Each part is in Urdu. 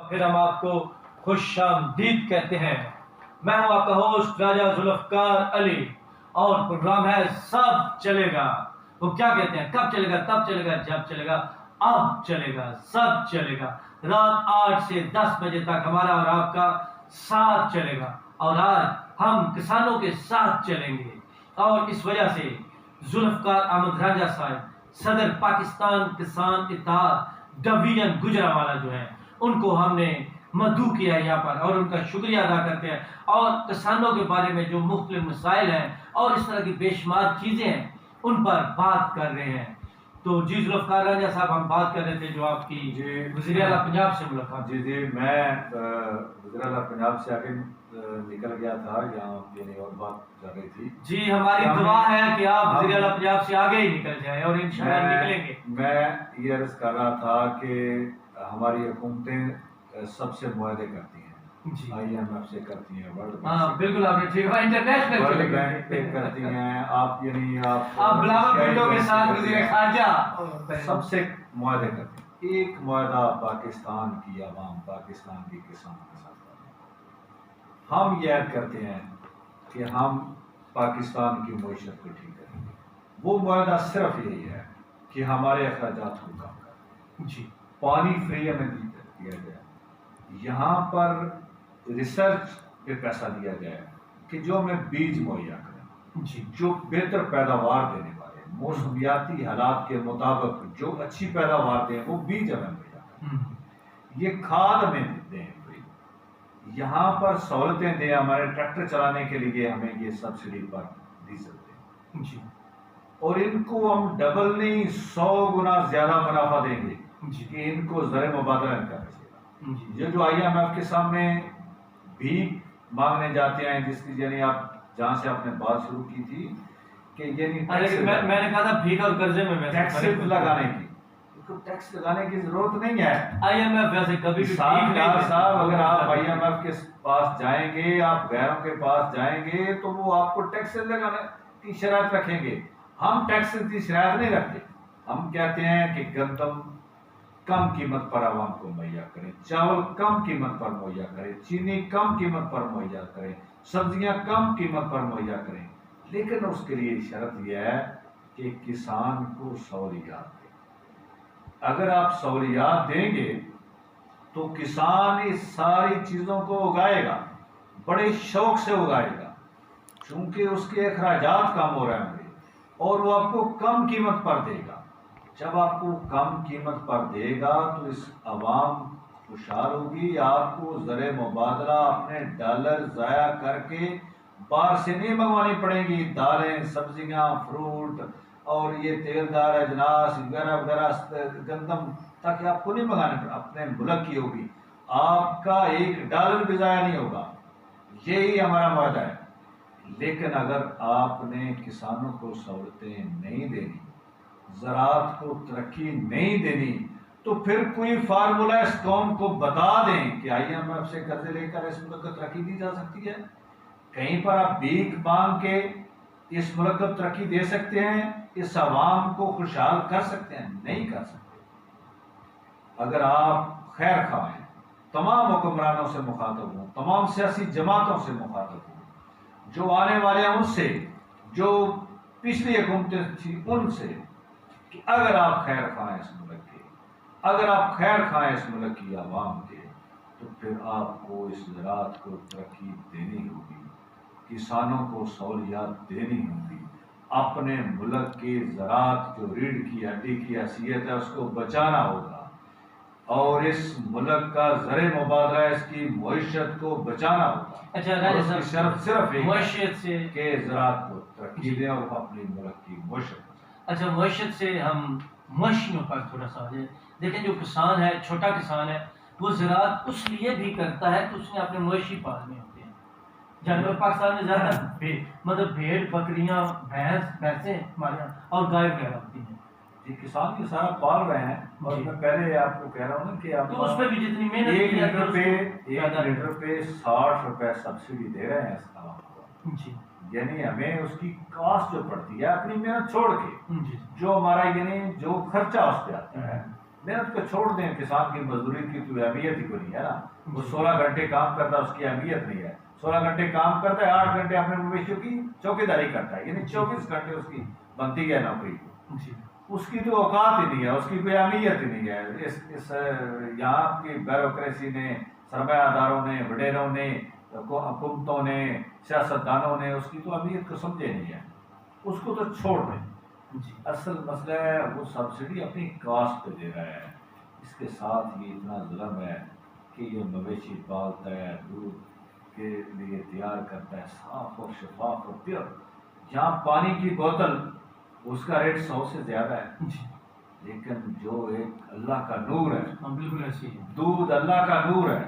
پھر ہم آپ کو خوش آمدید کہتے ہیں۔ میں ہوں آپ کا ہوسٹ راجہ ذوالفقار علی، اور پروگرام ہے سب چلے گا۔ وہ کیا کہتے ہیں؟ کب چلے گا؟ تب چلے گا جب چلے گا، اب چلے گا، سب چلے گا۔ رات 8 سے 10 بجے تک ہمارا اور آپ کا ساتھ چلے گا، اور آج ہم کسانوں کے ساتھ چلیں گے۔ اور اس وجہ سے ذوالفقار احمد راجہ صاحب، صدر پاکستان کسان اتحاد ڈویژن گجرانوالہ جو ہے، ان کو ہم نے مدعو کیا یہاں پر، اور ان کا شکریہ ادا کرتے ہیں، اور کسانوں کے بارے میں جو مختلف مسائل ہیں اور اس طرح کی بے شمار چیزیں ہیں ان پر بات کر رہے ہیں۔ تو جی ذوالفقار راجہ صاحب، ہم بات کر رہے تھے جو آپ کی وزیر اعلیٰ پنجاب سے ملاقات۔ جی میں وزیر اعلیٰ پنجاب سے آگے نکل گیا تھا، یہاں یعنی اور بات کر رہی تھی۔ جی ہماری دعا ہے کہ آپ وزیر اعلیٰ پنجاب سے آگے ہی نکل جائیں، اور انشاءاللہ نکلیں گے۔ میں یہ عرض کر رہا تھا کہ ہماری حکومتیں سب سے معاہدے کرتی ہیں، IMF سے کرتی ہیں، ورلڈ بینک، بالکل آپ نے ٹھیک ہے، انٹرنیشنل ورلڈ بینک پہ کرتی ہیں، آپ یعنی آپ بلاول بھٹو کے ساتھ وزیر خارجہ سب سے معاہدے کرتے ہیں۔ ایک معاہدہ پاکستان کی عوام، پاکستان کی کسان کے ساتھ کرتے ہیں۔ ہم یہ عہد کرتے ہیں کہ ہم پاکستان کی معیشت کو ٹھیک کریں گے۔ وہ معاہدہ صرف یہی ہے کہ ہمارے اخراجات کو کم کریں، جی پانی فری ہمیں دیا جائے، یہاں پر ریسرچ پہ پیسہ دیا جائے کہ جو ہمیں بیج مہیا کریں، جی جو بہتر پیداوار دینے والے، موسمیاتی حالات کے مطابق جو اچھی پیداوار دیں، وہ بیج ہمیں مہیا کریں، یہ کھاد ہمیں دیں فری، یہاں پر سہولتیں دیں، ہمارے ٹریکٹر چلانے کے لیے ہمیں یہ سبسڈی پر ڈیزل دیں، جی اور ان کو ہم ڈبل نہیں 100 گنا زیادہ منافع دیں گے کہ ان کو زر مبادلہ ان کا بچے گا۔ یہ جو IMF کے سامنے بھیک مانگنے جاتے ہیں، جس کی یعنی آپ جہاں سے آپ نے بات شروع کی تھی کہ یعنی میں نے کہا تھا بھیک اور قرضے میں ٹیکس لگانے کی، ٹیکس لگانے کی ضرورت نہیں ہے۔ IMF ویسے کبھی بھی صاحب اگر آپ IMF کے پاس جائیں گے، آپ غیروں کے پاس جائیں گے تو وہ آپ کو ٹیکس لگانے کی شرائط رکھیں گے۔ ہم ٹیکس کی شرائط نہیں رکھتے، ہم کہتے ہیں کہ گندم کم قیمت پر عوام کو مہیا کریں، چاول کم قیمت پر مہیا کریں، چینی کم قیمت پر مہیا کریں، سبزیاں کم قیمت پر مہیا کریں، لیکن اس کے لیے شرط یہ ہے کہ کسان کو سہولیات دیں۔ اگر آپ سہولیات دیں گے تو کسان اس ساری چیزوں کو اگائے گا، بڑے شوق سے اگائے گا، چونکہ اس کے اخراجات کم ہو رہے ہیں اور وہ آپ کو کم قیمت پر دے گا۔ جب آپ کو کم قیمت پر دے گا تو اس عوام خوشحال ہوگی، آپ کو زر مبادلہ اپنے ڈالر ضائع کر کے باہر سے نہیں منگوانی پڑیں گی، دالیں، سبزیاں، فروٹ اور یہ تیل دار اجناس وغیرہ وغیرہ، گندم، تاکہ آپ کو نہیں منگانے پڑے، اپنے ملک کی ہوگی، آپ کا $1 بھی ضائع نہیں ہوگا۔ یہی ہمارا معاہدہ ہے۔ لیکن اگر آپ نے کسانوں کو سہولتیں نہیں دینی، زراعت کو ترقی نہیں دینی، تو پھر کوئی فارمولہ اس قوم کو بتا دیں کہ IMF سے قرضے لے کر اس ملک کو ترقی دی جا سکتی ہے۔ کہیں پر آپ بھیک مانگ کے اس ملک کو ترقی دے سکتے ہیں، اس عوام کو خوشحال کر سکتے ہیں؟ نہیں کر سکتے۔ اگر آپ خیر خواہ ہیں، تمام حکمرانوں سے مخاطب ہوں، تمام سیاسی جماعتوں سے مخاطب ہوں، جو آنے والے ہیں ان سے، جو پچھلی حکومتیں تھیں ان سے، کہ اگر آپ خیر خواہ ہیں اس ملک کے، اگر آپ خیر خواہ ہیں اس ملک کی عوام کے، تو پھر آپ کو اس زراعت کو ترقی دینی ہوگی، کسانوں کو سہولیات دینی ہوگی، اپنے ملک کی زراعت جو ریڑھ کی ہڈی کی حیثیت ہے اس کو بچانا ہوگا، اور اس ملک کا زر مبادلہ، اس کی معیشت کو بچانا ہوگا۔ اچھا راجہ صاحب، شرط صرف معیشت سے کہ زراعت کو ترقی دیں اور اپنی ملک کی معیشت۔ اچھا، معیشت سے ہم مویشیوں پر تھوڑا سا آ جائیں۔ دیکھیں جو کسان ہے، چھوٹا کسان ہے، وہ زراعت اس لیے بھی کرتا ہے کہ اس نے اپنے مویشی پالنے ہوتے ہیں۔ جانور پاکستان میں زیادہ مطلب بھیڑ، بکریاں، بھینس، بھینسیں ہمارے یہاں اور گائے وغیرہ ہوتی ہیں۔ جی کسان یہ سارا پال رہے ہیں، اور میں پہلے آپ کو کہہ رہا ہوں کہ آپ تو اس پہ بھی جتنی محنت ایک کی لیٹر پہ 60 روپے سبسڈی دے رہے ہیں اس عوام کو۔ جی یعنی ہمیں اس کی کاسٹ جو پڑتی ہے اپنی محنت چھوڑ کے، جی جو ہمارا یعنی جو خرچہ اس پہ آتا ہے محنت کو چھوڑ دیں. کسان کی مزدوری کی تو اہمیت ہی کوئی نہیں ہے نا. وہ 16 گھنٹے کام کرتا ہے, اس کی اہمیت نہیں ہے. 16 گھنٹے کام کرتا ہے, 8 گھنٹے اپنے مویشیوں کی چوکیداری کرتا ہے, یعنی 24 گھنٹے اس کی بنتی ہے نوکری. جی اس کی تو اوقات ہی نہیں ہے, اس کی کوئی اہمیت ہی نہیں ہے. اس یہاں کی بیوروکریسی نے, سرمایہ داروں نے, وڈیروں نے, حکومتوں نے, سیاستدانوں نے اس کی تو اہمیت کو سمجھے نہیں ہے. اس کو تو چھوڑ دیں. جی اصل مسئلہ ہے وہ سبسڈی اپنی کاسٹ پہ دے رہا ہے. اس کے ساتھ یہ اتنا ظلم ہے کہ یہ مویشی پالتا ہے, دودھ کے لیے تیار کرتا ہے, صاف اور شفاف اور پیور. جہاں پانی کی بوتل اس کا ریٹ 100 سے زیادہ ہے, جی لیکن جو ایک اللہ کا نور ہے, ہاں بالکل ایسی ہے. دودھ اللہ کا نور ہے,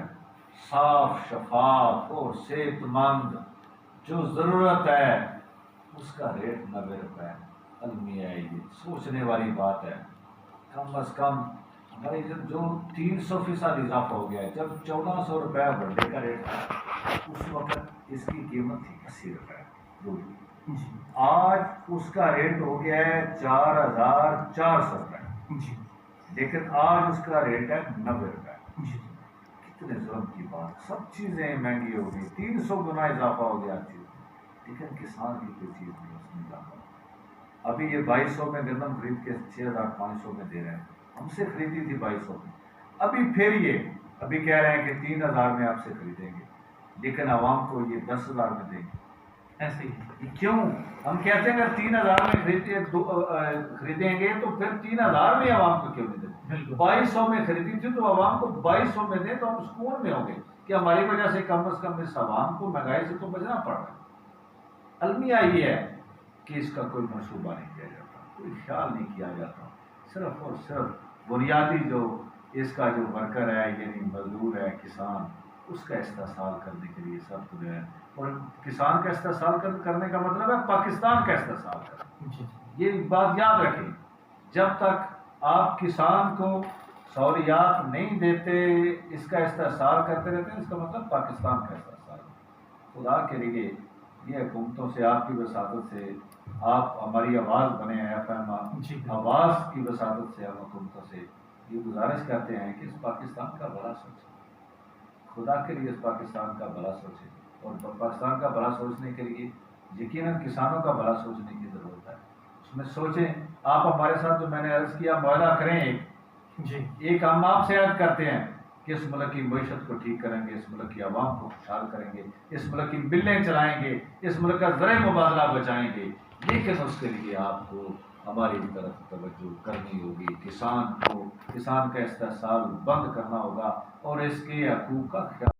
صاف شفاف اور صحت مند, جو ضرورت ہے, اس کا ریٹ 90 روپے ہے. المیہ یہ سوچنے والی بات ہے. کم از کم ہماری جو 300% اضافہ ہو گیا ہے. جب 1400 روپے بنڈے کا ریٹ تھا اس وقت اس کی قیمت تھی 80 روپے دودھ کی. جی آج اس کا ریٹ ہو گیا ہے 4400 روپے, جی لیکن آج اس کا ریٹ ہے 90 روپے. جی کتنے ظلم کی بات. سب چیزیں مہنگی ہو گئی, 300 گنا اضافہ ہو گیا چیز, لیکن کسان کی کوئی چیز نہیں اس میں اضافہ. ابھی یہ 2200 میں گندم خرید کے 6500 میں دے رہے ہیں. ہم سے خریدی تھی 2200 میں, ابھی پھر یہ ابھی کہہ رہے ہیں کہ 3000 میں آپ سے خریدیں گے, لیکن عوام کو یہ 10,000 میں دیں گے. ایسے ہی. کیوں؟ ہم کہتے ہیں اگر 3000 میں خریدیں گے تو پھر 3000 میں عوام کو کیوں نہیں دیں؟ بالکل 2200 میں خریدی تھی تو عوام کو 2200 میں دیں تو ہم سکون میں ہوں گے کہ ہماری وجہ سے کم از کم اس عوام کو مہنگائی سے تو بچنا پڑ رہا ہے. المیہ یہ ہے کہ اس کا کوئی منصوبہ نہیں کیا جاتا, کوئی خیال نہیں کیا جاتا. صرف اور صرف بنیادی جو اس کا جو ورکر ہے, یعنی مزدور ہے, کسان, اس کا استحصال کرنے کے لیے سب کچھ ہے. اور کسان کا استحصال کرنے کا مطلب ہے پاکستان کا استحصال کرنا. جی یہ بات یاد رکھیں, جب تک آپ کسان کو سہولیات نہیں دیتے, اس کا استحصال کرتے رہتے ہیں, اس کا مطلب پاکستان کا استحصال. خدا کے لیے یہ حکومتوں سے, آپ کی وساطت سے, آپ ہماری آواز بنے ہیں, FM آواز کی وساطت سے ہم حکومتوں سے یہ گزارش کرتے ہیں کہ اس پاکستان کا بھلا سوچیں. خدا کے لیے اس پاکستان کا بھلا سوچیں, اور پاکستان کا بھلا سوچنے کے لیے یقیناً کسانوں کا بھلا سوچنے کی ضرورت ہے. اس میں سوچیں. آپ ہمارے ساتھ جو میں نے عرض کیا معاہدہ کریں, ایک ہم آپ سے عرض کرتے ہیں کہ اس ملک کی معیشت کو ٹھیک کریں گے, اس ملک کی عوام کو خوشحال کریں گے, اس ملک کی ملیں چلائیں گے, اس ملک کا زرعی مبادلہ بچائیں گے, لیکن اس کے لیے آپ کو ہماری طرف توجہ کرنی ہوگی. کسان کا استحصال بند کرنا ہوگا اور اس کے حقوق کا خیال